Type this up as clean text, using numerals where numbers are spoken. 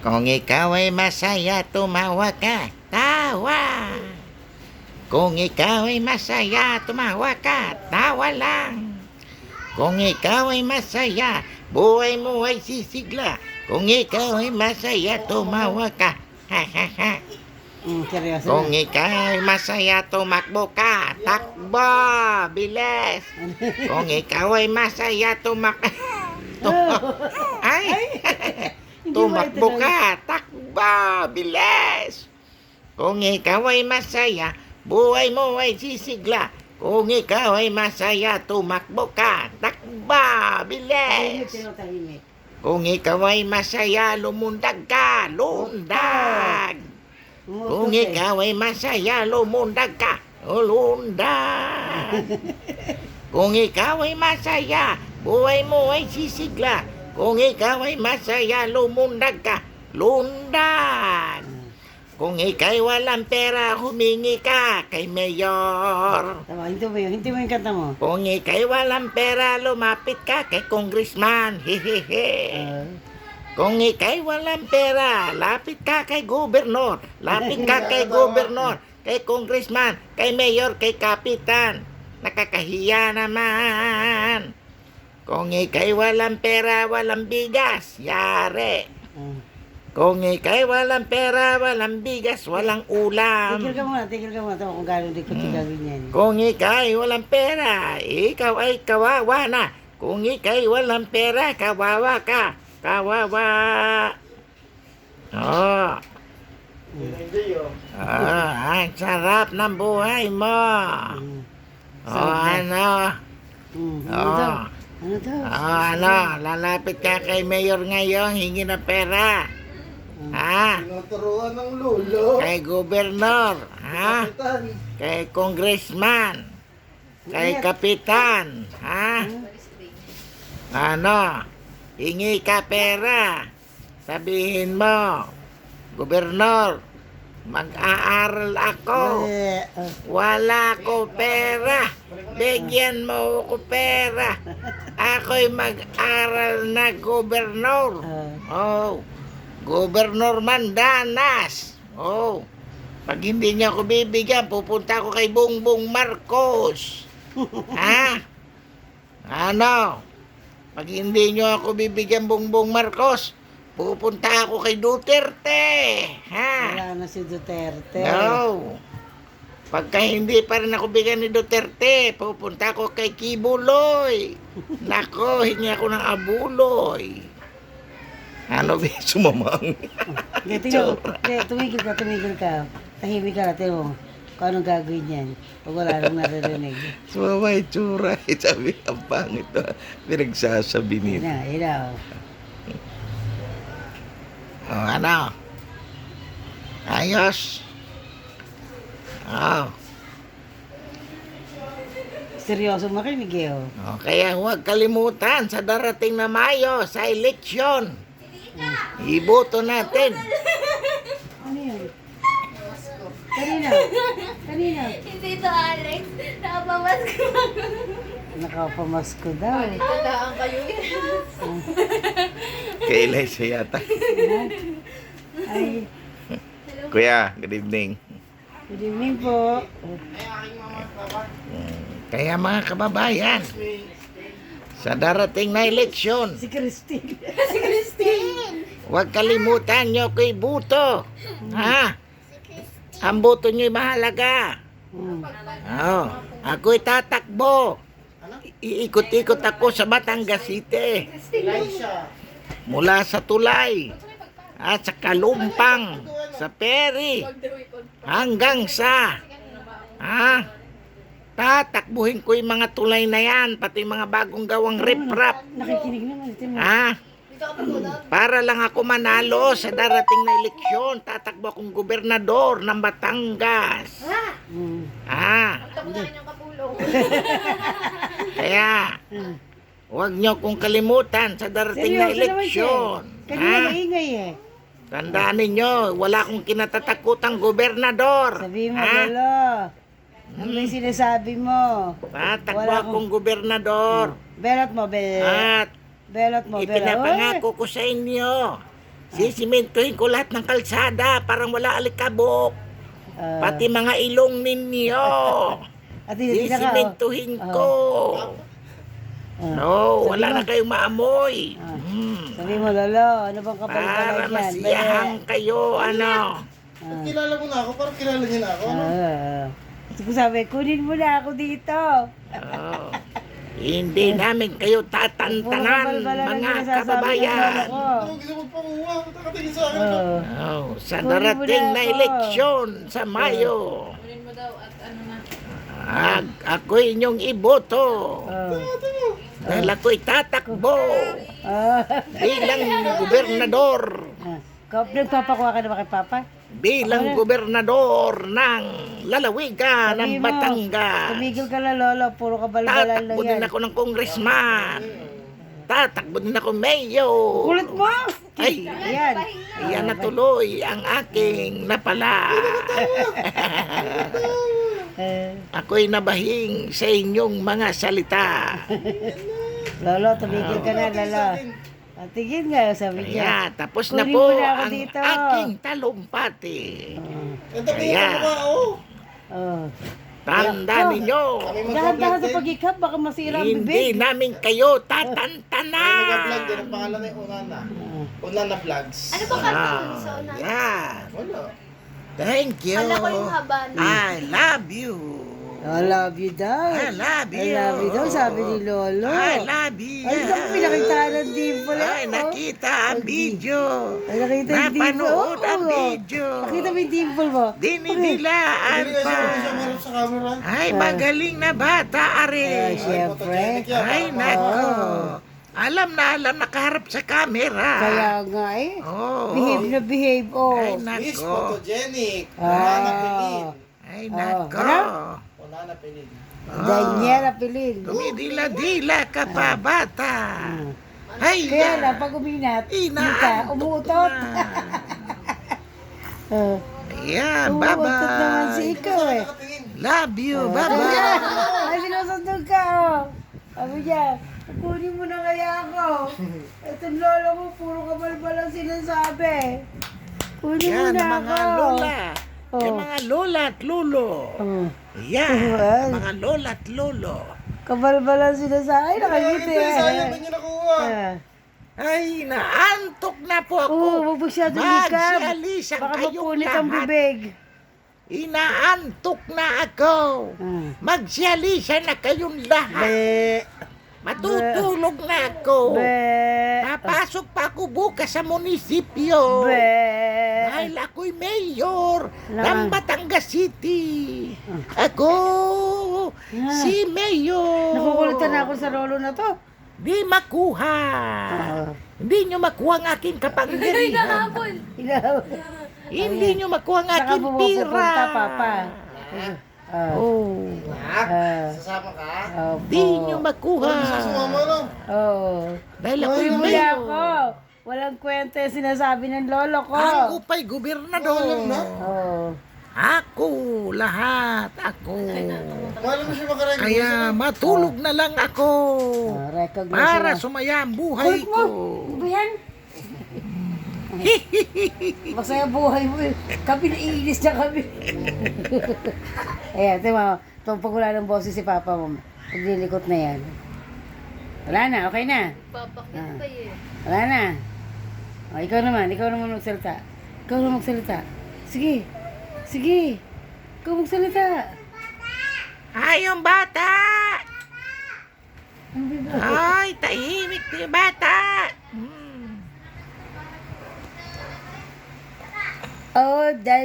Kung ikaw ay masaya, tumawa ka, tawa. Kung ikaw ay masaya, tumawa ka, tawa lang. Kung ikaw ay masaya, buhay mo ay sisigla. Kung ikaw ay masaya, tumawa ka, ha ha ha. Seryoso Kung na. ikaw ay masaya, tumakbo ka, takbo, bilis. Kung ikaw ay masaya, ay, tumakbo ka, takbo, bilis. Kung ikaw ay masaya, buhay mo ay sisigla. Kung ikaw ay masaya, tumakbo ka, takbo, bilis. Tahimik. Kung ikaw ay masaya, lumundag ka, lundag. Kung ikaw ay masaya, lumundag ka, lundag. Kung ikaw ay masaya, buhay mo ay sisigla. Kung ikaw ay masaya, lumundag ka, lundag. Kung ika'y walang pera, humingi ka kay Mayor. Tama, hindi mo yung kanta mo. Kung ika'y walang pera, lumapit ka kay Congressman. Hehehe. Kung ika'y walang pera, lapit ka kay Gobernador. Lapit ka kay Gobernador, kay Congressman, kay Mayor, kay Kapitan. Nakakahiya naman. Kung ika'y walang pera, walang bigas, yari. Kung ika'y walang pera, walang bigas, walang ulam. Tigil ka muna. Tama kung gano'n di ko gagawin yan. Kung ika'y walang pera, ikaw ay kawawa na. Kung ika'y walang pera, kawawa ka. Kawawa. Oh. Ang sarap ng buhay mo. Oh, ano? Ano daw? Ano daw? Oh, ano? Lalapit ka kay Mayor ngayon, hingi ng pera. Ha? Tinuturuan ng lulo. Kay Gobernador. Ha? Kay Congressman. Kay Kapitan. Ha? Ano? Hingi ka pera. Sabihin mo, Gobernador, mag-aaral ako. Wala ko pera. Bigyan mo ko pera. Ako'y mag-aral na Gobernador. Oh. Gobernador Mandanas. Oh. Pag hindi niya ako bibigyan, pupunta ako kay Bongbong Marcos. Ha? Ano? Pag hindi niyo ako bibigyan Bongbong Marcos, pupunta ako kay Duterte. Ha? Wala na si Duterte. No. Pagka hindi pa rin ako bigyan ni Duterte, pupunta ako kay Kibuloy. Nako, hingi ako ng abuloy. Ano ba sumamang? Tumigil ka. Tahimik ka natin mo. Kung anong gagawin yan. Pag wala nang naririnig. Sumama yung tsura. Sabi, ang pangit na pinagsasabi nito. Yun na. Oh, ano? Ayos. Oh. Seryoso makinig eh. Oh, kaya huwag kalimutan sa darating na Mayo sa eleksyon. Iboto natin. Ano yun? Kanina. Hindi to Alex. Nakapamasko. Nakapamasko daw. Tandaan kayo. Kay Eliza yata. Ay, Kuya, good evening. good evening po. Kaya mga kababayan, sa darating na eleksyon, Si Christine. Si Christine. huwag kalimutan nyo ko'y buto. Ha? Ang buto nyo'y mahalaga. Oh, ako'y tatakbo. Iikot-ikot ako sa Batangas City. Mula sa Tulay at sa Kalumpang, sa Peri, hanggang sa tatakbuhin ko yung mga tulay na yan, pati mga bagong gawang riprap. Nakikinig naman. Ito mo. Para lang ako manalo sa darating na eleksyon, tatakbo akong gobernador ng Batangas. Tapos na yung kapulong. Kaya, huwag nyo kong kalimutan sa darating na Seryoso naman siya. eleksyon. Kanina maingay eh. Tandaan ninyo, wala akong kinatatakutang gobernador. Sabi mo, Lolo. Ano yung sinasabi mo? Tatakbo Wala akong gobernador. Belot mo, At Belot mo, ipinapangako ko sa inyo, Sisimentohin ko lahat ng kalsada, parang wala alikabok. Ah. Pati mga ilong ninyo. At hindi ka, Sisimentohin ko. No, wala na kayong maamoy. Sabi mo, Lolo, ano bang Para kapal-palan yan? masiyahan kayo, ano. Kilala mo na ako, parang kilala niya na ako. Ano? Ko sabi, kunin mo na ako dito. Oh. Hindi namin kayo tatantanan, mga kababayan. Ano gusto mo pakuha? Nakatingin sa akin. Oh, sa Kunin mo darating na na ako. eleksyon sa Mayo, Kunin mo daw at ano na. ako inyong iboto. Dahil ako'y tatakbo bilang gobernador. Nagpapakuha ka na ba kay Papa? Bilang gobernador ng lalawigan ng Sabi mo, Batangas. Tumigil ka na, Lolo. Puro kabalbalan lang Tatakbo yan. din ako ng congressman. Tatakbo din ako mayor. Kulit mo! Ay, Ayan. yan na tuloy ang aking napala. Ako'y nabahing sa inyong mga salita. Lolo, tumigil ka na, Lolo. Tingin nga, sabi Kaya niya. tapos na Kunin po mo na ako ang dito. aking talumpati. Ito po Kaya, yung mukha, oh. Oh. tanda ninyo, Kami Dahan-dahan mag-vlog sa din. pag-ikap, baka masira ang hindi bibig. namin kayo Kami mag-vlog din. tatantanan. Ang pangalan na yung Unana. Unana Vlogs. Ano ba kanta mo sa una? Yan. Wala. Thank you. Kala ko yung haba na. I love you. I love you daw. I love I you. love you daw, sabi ni Lolo. I love you. Ay, naku, pinakita ng dimple. Ay, nakita ang video. Ay, nakita yung dimple. Napanood ang Oo. video. Nakita mo yung dimple mo. Dinidilaan Hindi kasi pa. ako siya marap sa camera. Ay, magaling na bata, Ay, are. syempre. photogenic yan. Ay, Parang nako. Oo. Alam na alam, nakaharap sa camera. Kaya nga eh. Oh. Behave na behave, oh. Ay, Miss nako. Photogenic. Unana Pilin. Ay, nako. Unana Pilin. Daniela Pilin. Dumidila-dila ka pa, bata. Ay, Kaya lang, pag uminat, Inaantok umuutot. na. Oh. Ayan, Umuutot naman bye-bye. si ikaw eh. Nakatingin. Love you, bye-bye. Ay, sinusundog ka, oh. Sabi niya, kunin mo na kaya ako. Itong lolo mo, puro kabalbal ang sinasabi. Kunin mo Yan na ang mga ako. lola. Oh. Yung mga lola at lolo. Oh. Yan, Ay. mga lola at lolo. Kabalbal ang sinasabi. Ay, nakangiti Hindi, eh. sayang na niya nakuha. Ay, naantok na po ako. Oo, huwag masyadong likab. Magsialisan Baka kayong mapunit ang lahat. bibig. Inaantok na ako. Magsialisan na kayong lahat. Be. Matutulog na ako. Be. Papasok pa ako bukas sa munisipyo. Be. Dahil ako'y mayor ng Naman. Batangas City. Ako, si mayor. Nakukulitan na ako sa lolo na to. Di makuha. Hindi nyo makuha ang aking kapangyarihan. Ilaw. Hindi nyo makuha ang Saka aking pira. pumupunta, Papa. Oh. Sasama ka? Di nyo makuha. Sumama na. Dahil ako'y Huli mayor. ako. Walang kwento yung sinasabi ng lolo ko. Ako pa'y gobernador. Oh. Ako, lahat. Ako. Mahal mo siya makarecord. Kaya matulog na lang ako. Recognize Para na. sumaya ang buhay Kulit ko. mo. Ano ba yan? Masaya buhay mo. Kami naiinis na kami. Ayan, ito mo. Pag wala ng boses si Papa mo, paglilikot na yan. Wala na, okay na. Papakit pa eh. Wala na. O, ikaw naman magsalita. Ikaw naman magsalita. Sige. Sige. Ikaw magsalita. Ay, yung bata. Ano ba? Ay, tahimik na yung bata. Oh, dahil